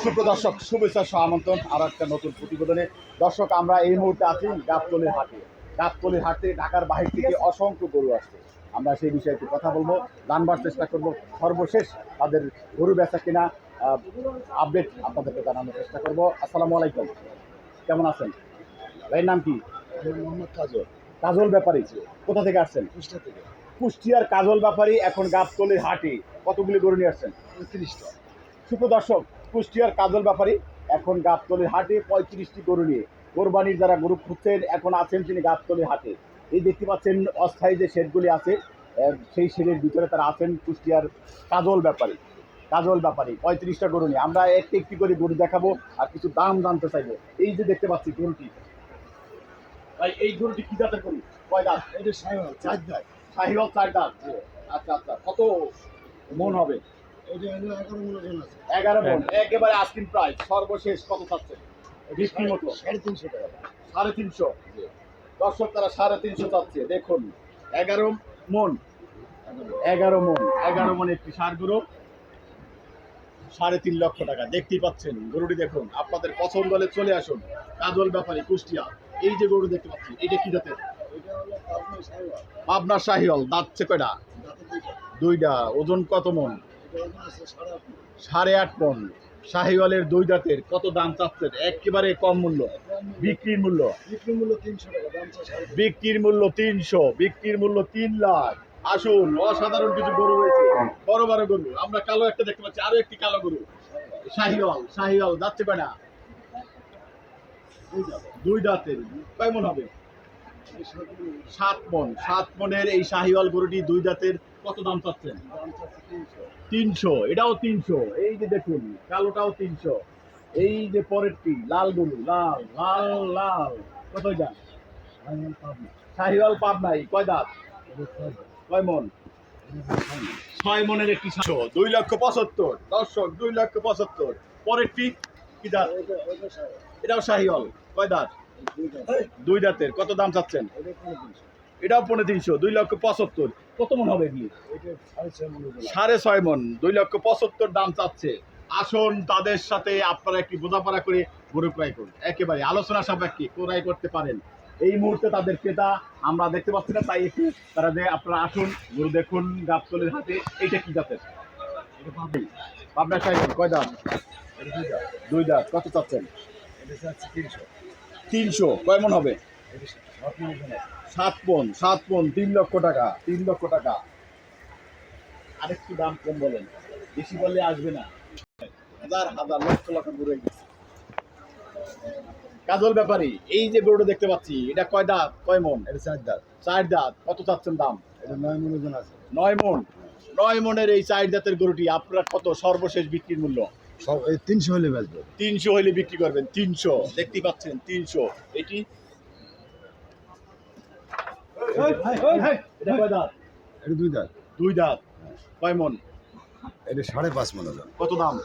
সুপ্রদর্শক শুভেচ্ছা সহ আমন্ত্রণ আর একটা নতুন প্রতিবেদনে। দর্শক, আমরা এই মুহূর্তে আছি গাবতলীর হাটে। গাবতলীর হাটে ঢাকার বাহির থেকে অসংখ্য গরু আসছে। আমরা সেই বিষয়ে একটু কথা বলবো, জানবার চেষ্টা করব, সর্বশেষ তাদের গরু বেচা কিনা আপডেট আপনাদেরকে জানানোর চেষ্টা করব। আসসালামু আলাইকুম, কেমন আছেন? ভাইয়ের নাম কি? মোহাম্মদ কাজল। কাজল ব্যাপারী। কোথা থেকে আসছেন? কুষ্টিয়া থেকে। কুষ্টিয়ার কাজল ব্যাপারী এখন গাবতলীর হাটে কতগুলি গরু নিয়ে আসছেন? ৩৫টা। সুপ্রদর্শক, কুষ্টিয়ার কাজল ব্যাপারী এখন গাবতলীর হাটে 35টি গরু নিয়ে কোরবানির যারা গরু খুঁজছেন এখন আছেন তিনি গাবতলীর হাটে। এই দেখতে পাচ্ছেন অস্থায়ী যে শেডগুলি আছে, সেই শেডের ভিতরে তারা আছেন কুষ্টিয়ার কাজল ব্যাপারী। কাজল ব্যাপারী 35টা গরু নিয়ে আমরা একটি একটি করে গরু দেখাবো আর কিছু দাম জানতে চাইবো। এই যে দেখতে পাচ্ছি গরুটি, ভাই এই গরুটি কি জাতের গরু? কয় দাঁত? এটা সাহিওয়াল, 4 দাঁত। শাহিওয়াল 4 দাঁত। আচ্ছা আচ্ছা, কত মন হবে? এটা হলো 11 মণ ওজন আছে। 11 মণ। একেবারে আস্কিং প্রাইস, সর্বশেষ কত চাচ্ছেন? বিক্রি মতো 350 টাকা। 350। দর্শক, তারা 350 চাচ্ছে। দেখুন 11 মণ, 11 মণ একটি ষাঁড় গরু, 3.5 লক্ষ টাকা। দেখতেই পাচ্ছেন গরুটি, দেখুন আপনাদের পছন্দ হলে চলে আসুন কাজল ব্যাপারী কুষ্টিয়া। এই যে গরু দেখতে পাচ্ছি, এটা কি জাতের? এটা হলো পাবনা সাহিওয়াল। পাবনা শাহিওয়াল। দাঁতছে কয়টা? দাঁতে 2টা। 2টা। ওজন কত মণ? এটা ওজন আছে 8.5 মণ। 8.5 মণ। শাহিওয়ালের 2 দাঁতের কত দাম চাচ্ছেন? একেবারে কম মূল্য, বিক্রির মূল্য। বিক্রি মূল্য 300 টাকা, দাম চাচ্ছে 3.5। বিক্রির মূল্য 300, বিক্রির মূল্য 3 লাখ। আসুন, অসাধারণ কিছু গরু রয়েছে, বড় বড় গরু। আমরা কালো একটা দেখতে পাচ্ছি, আরো একটি কালো গরু, শাহিওয়াল। শাহিওয়াল যাচ্ছে কয়টা? 2 দাঁতের। কয় মণ হবে? 7 মণ। 7 মণের এই শাহিওয়াল গরুটি 2 দাঁতের, কত দাম চাচ্ছেন? দাম চাচ্ছে 300। 300। এটাও 300। এই যে দেখুন কালোটাও 300। এই যে পরেরটি লাল গরু, লাল লাল লাল, কত দাম? সাহিওয়াল পাবনা। শাহিওয়াল পাবনাই। কয় দাঁত? এটা 6 দাঁত। কয় মণ? 6 মণের একটি 2,75,000। দর্শক, 2,75,000। পরেরটি কি দাঁত? এটা সাহিওয়াল। এটাও শাহিওয়াল। কয় দাঁত? 2 দাঁত। 2 দাঁতের। কত দাম চাচ্ছেন? এটা 350। এটাও 3,500। 2,75,000। কত মণ হবে এগুলি? এটা 6.5 মণ ওজন আছে। 6.5 মণ। 2,75,000 দাম চাচ্ছে। আসুন, তাদের সাথে আপনারা একটি বোঝাপড়া করে গরু ক্রয় করুন, একেবারে আলোচনা সাপেক্ষে ক্রয় করতে পারেন। এই মুহূর্তে তাদের ক্রেতা আমরা দেখতে পাচ্ছি না, তাই একটু তারা যে আপনারা আসুন, গরু দেখুন গাবতলীর হাটে। এইটা কি জাতের? এটা পাবনা। পাবনা শাহিওয়াল। কয় দাঁত? এটা 2 দাঁত। 2 দাঁত। কত চাচ্ছেন? এটা চাচ্ছে 300। 300। কয় মণ হবে? এটা 7 মণ ওজন আছে। 7 মণ। 7 মণ। 3 লক্ষ টাকা। 3 লক্ষ টাকা। আরেকটু দাম কম বলেন, বেশি বললে আসবে না। হাজার হাজার লক্ষ লক্ষ গরু গেছে। কাজল ব্যাপারী, এই যে গরুটা দেখতে পাচ্ছি, এটা কয় দাঁত, কয় মণ? এটা 4 দাঁত। 4 দাঁত। কত চাচ্ছেন দাম? এটা 9 মণ ওজন আছে। 9 মণ। 9 মণের এই 4 দাঁতের গরুটি আপনার কত সর্বশেষ বিক্রির মূল্য? সব এই 300 হলে বেচবো। 300 হলে বিক্রি করবেন। 300। দেখতেই পাচ্ছেন 300। এটি এটা কয় দাঁত? এটা 2 দাঁত। 2 দাঁত। কয় মণ? এটা 5.5 মণ ওজন। কত দাম?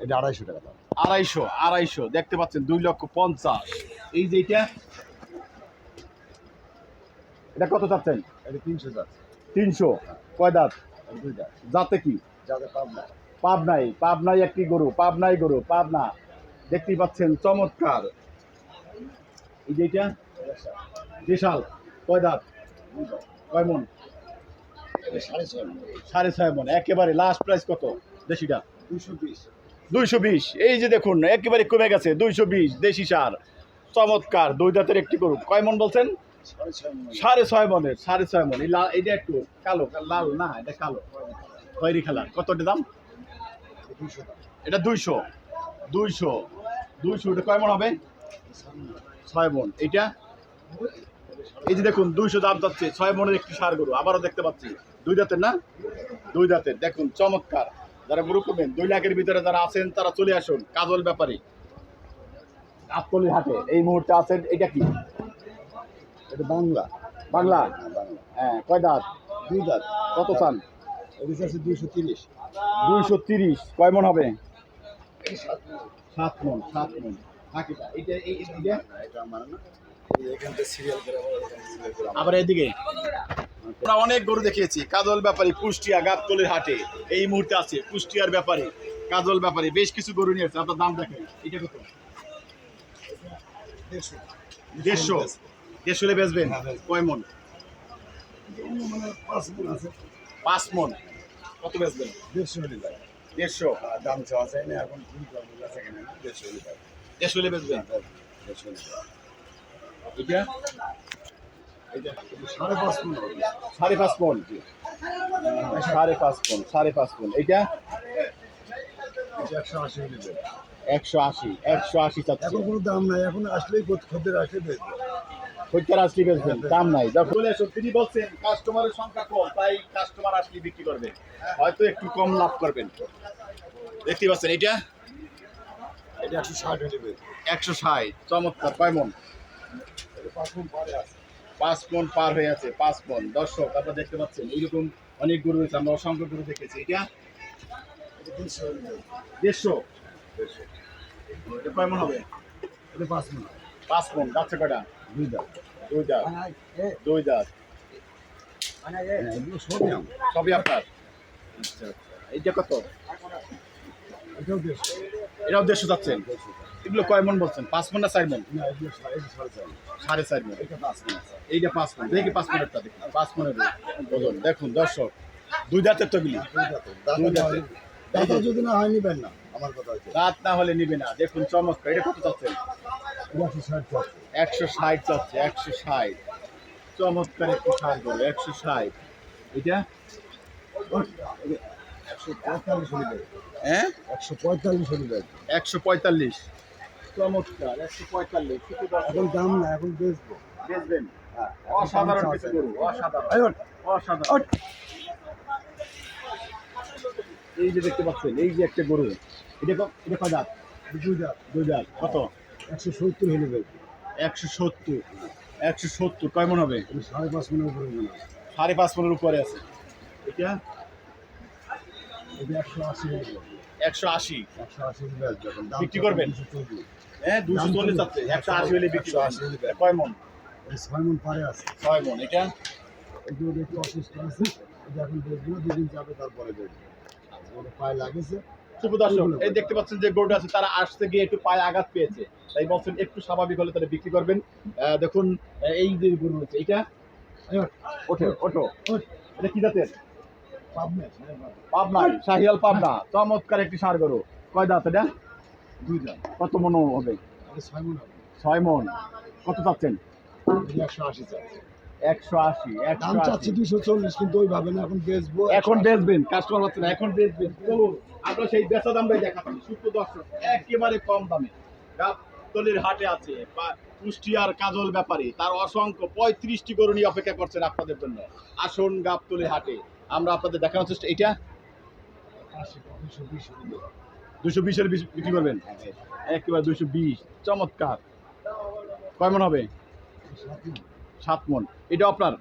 এটা 250 টাকা দাম। 250। দেখতে পাচ্ছেন 2,50,000। এই যে এটা কত চাচ্ছেন? এটা 300 দাঁত। 300। কয় দাঁত? এটা 2 দাঁত। যাতে কি? যাদের পাবনা। পাবনাই। পাবনাই একটি গরু, পাবনাই গরু, পাবনা। দেখতেই পাচ্ছেন চমৎকার। এই যে এটা বিশাল। কয় দাঁত? 2 দাঁত। কয় মণ? এটা 6.5 মণ। 6.5 মণ। একেবারে লাস্ট প্রাইস কত দেশিটা? 220। 220। এই যে দেখুন একেবারে কমে গেছে। 220 দেশি সার। চমৎকার 2 দাঁতের একটি গরু। কয় মণ বলছেন? 6.5 মণ। 6.5 মণের। 6.5 মণ। এই লাল, এটা একটু কালো, লাল না, এটা কালো খয়েরি কালার। কতটা দাম? 200 দাম। এটা 200। 200। এটা কয় মণ হবে? 6 মণ। এইটা এই যে দেখুন 200 দাম যাচ্ছে। 6 মণের একটি ষাঁড় গরু। আবারও দেখতে পাচ্ছি 2 দাঁতের না? 2 দাঁতের। দেখুন চমৎকার। যারা গরু করবেন 2 লাখের ভিতরে যারা আছেন তারা চলে আসুন কাজল ব্যাপারী গাবতলীর হাটে। এই মুহূর্তে আছেন। এটা কি? এটা বাংলা। বাংলা। বাংলা। হ্যাঁ। কয় দাঁত? 2 দাঁত। কত চান? এটা আছে 230। 230। কয় মণ হবে? এটা 7 মণ। 7 মণ। 7 মণ। বাকিটা এইটা এইটা এটা আমার না। এখানটা সিরিয়াল করে আবার এদিকে আমরা অনেক গরু দেখিয়েছি। কাজল ব্যাপারী কুষ্টিয়া গাবতলীর হাটে এই মুহূর্তে আছে কুষ্টিয়ার ব্যাপারী। কাজল ব্যাপারী বেশ কিছু গরু নিয়েছে, আপনার দাম দেখেন। এটা কত? 150 150 150 বেচবেন? হ্যাঁ, বেচবো। কয় মন? মানে 5 মণ আছে। 5 মন। কত বেচবেন? 150 হলে যায়। 150 দাম চাওয়া চাই না, এখন কি করবো আছে এখানে 150 হলে যায়। 150 বেচবেন? 150 হলে যায়। এটা এটা 5.5 মণ হবে। 5.5 মন। 5.5 মন, 5.5 মন। এটা এটা 180 হলে যায়। 180 চাচ্ছে। এখন কোনো দাম নাই, এখন আসলেই খদ্দের আসলে বেচবো। খদ্দের আসলে বেচবেন, দাম নাই। চলে এসো। তিনি বলছেন কাস্টমারের সংখ্যা কম, তাই কাস্টমার আসলে বিক্রি করবেন, হয়তো একটু কম লাভ করবেন। দেখতে পাচ্ছেন এটা এটা 160 হলে বেচবো। 160। চমৎকার। কয় মন? এটা 5 মণ পরে আছে। 5 মন পার হয়ে আছে। 5 মন। দর্শক আপনারা দেখতে পাচ্ছেন এইরকম অনেক গরু রয়েছে, আমরা অসংখ্য গরু দেখেছি। এটা এটা 300 হলে যায়। 150। 150 এটা কয় মন হবে? এটা 5 মণ। 5 মন। যাচ্ছে কয়টা? 2 দাম। 2 দাঁত। 2 দাঁত। এগুলো সবই আম। সবই আপনার? আচ্ছা আচ্ছা। এইটা কত? এটাও 150। এটাও 150 যাচ্ছেন। এগুলো কয় মন বলছেন? 5 মন না 4 মন? না, এগুলো 4.5 মণ। 4.5 মন। এটা 5 মণ আছে। এইটা 5 মন। দেখি 5 মনেরটা দেখি। 5 মনের ওজন দেখুন দর্শক। 2 দাঁতের তো গুলি। 2 দাঁতের। দুই দাঁতের। দাঁতা যদি না হয় নিবেন না, আমার কথা হচ্ছে। দাঁত না হলে নিবে না। দেখুন চমৎকার। এটা কত চাচ্ছেন? এটা 160 টাকা। 160 চাচ্ছে। 160। চমৎকার একটু সার গরু। 160। এটা 145 হলে বেচবো। হ্যাঁ 145 হলে বেচবো। 145। চমৎকার। 145। কিছু এখন দাম না, এখন বেচবো। বেচবেন? হ্যাঁ, অসাধারণ দাম কিছু চাওয়া গরু। অসাধারণ। চাই। অসাধারণ। এই যে দেখতে পাচ্ছেন, এই যে একটা গরু। এটা এটা কয় দাঁত? 2 দাঁত। 2 দাঁত। কত? 170 হলে বেচবো। 170। 170 কয় মন হবে? এটা 5.5 মণের উপরে মনে হয়। 5.5 মনের উপরে আছে। এটা এটা 180 হলে বেচবো। 180। 180 হলে বেচবো। এখন দাম বিক্রি করবেন? 240। হ্যাঁ 240 আছে। 180 হলে বিক্রি করবেন। 180 হলে বেচবো। কয় মন? এটা 6 মণ পরে আছে। 6 মন। এটা এগুলো একটু অসুস্থ আছে, এটা এখন বেচবো না, 2 দিন যাবে তারপরে বেচবো। ওটা পায়ে লাগেছে। শুভ দর্শক, এই দেখতে পাচ্ছেন যে গরুটা আছে, তারা আসতে গিয়ে একটু পায়ে আঘাত পেয়েছে, তাই বলছেন একটু স্বাভাবিক হলে তারা বিক্রি করবেন। দেখুন এই যে গরু আছে, এটা ওঠো ওঠো। এটা কি জাতের? পাবনা। পাবনা। শাহিয়াল পাবনা। চমৎকার একটি ষাঁড় গরু। কয় দাঁত এটা? 2 দাঁত। কত মন হবে? এটা 6 মণ হবে। 6 মন। কত চাচ্ছেন? এটা 180 চাচ্ছে। 180। দাম চাচ্ছি 240, কিন্তু ওইভাবে না, এখন বেচবো। এখন বেচবেন? কাস্টমার হচ্ছে না, এখন বেচবেন। চলুন আমরা সেই বেচা দামটাই দেখাচ্ছি। সুপ্রিয় দর্শক, একেবারে কম দামে গাবতলীর হাটে আছে কুষ্টিয়ার কাজল ব্যাপারী, তার অসংখ্য 35টি গরু নিয়ে অপেক্ষা করছেন আপনাদের জন্য। আসুন গাবতলীর হাটে, আমরা আপনাদের দেখানোর চেষ্টা। এটা 220 এর বিক্রি করবেন? একেবারে 220। চমৎকার। কয় মন হবে? 7 মন। এটা আপনার?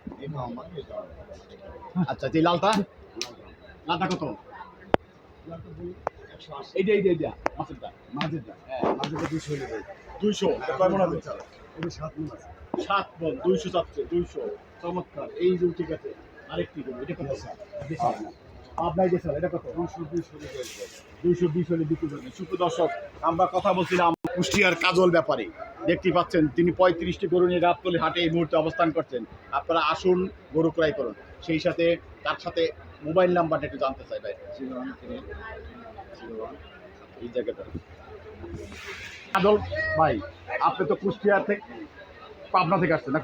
আচ্ছা, যে লালটা, লালটা কত? এইটা এইটা এইটা মাছেরটা। মাঝেটা হ্যাঁ 200 হলে বেচবো। 200। এটা কয় মন হবে? এটা 7 মণ আছে। 7 মন। 200 চাচ্ছে। 200। চমৎকার। এই যে ঠিক আছে। আরেকটি গরু। এটা কত? আপনার দেশ এটা কত? 220 হলে বেচবো। 220 হলে বিক্রি করবেন। সুপ্রিয় দর্শক, আমরা কথা বলছিলাম কুষ্টিয়ার কাজল ব্যাপারে। দেখতে পাচ্ছেন তিনি 35টি গরু নিয়ে গাবতলী হাটে এই মুহূর্তে অবস্থান করছেন। আপনারা আসুন, গরু ক্রয় করুন। সেই সাথে তার সাথে মোবাইল নাম্বারটা একটু জানতে চাই ভাই। 01 এই জায়গাটা। কাজল ভাই, আপনি তো কুষ্টিয়া থেকে, পাবনা থেকে আসছেন না?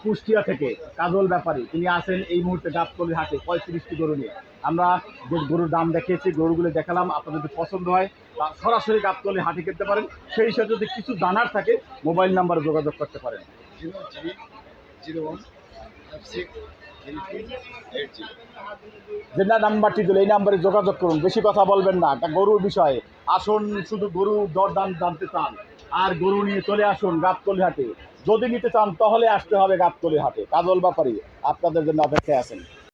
কুষ্টিয়া থেকে কাজল ব্যাপারী তিনি আছেন এই মুহূর্তে গাবতলী হাটে 35টি গরু নিয়ে। আমরা যে গরুর দাম দেখিয়েছি, গরুগুলো দেখালাম, আপনাদের যদি পছন্দ হয় তা সরাসরি গাবতলী হাটে কিনতে পারেন। সেই সাথে যদি কিছু জানার থাকে মোবাইল নাম্বারে যোগাযোগ করতে পারেন। 0301563380। যে নাম্বারটি দিল এই নাম্বারে যোগাযোগ করুন। বেশি কথা বলবেন না গরুর বিষয়ে। আসুন, শুধু গরু দরদাম জানতে চান আর গরু নিয়ে চলে আসুন গাবতলী হাটে। যদি নিতে চান তাহলে আসতে হবে গাবতলী হাটে। কাজল ব্যাপারী আপনাদের জন্য অপেক্ষায় আছেন।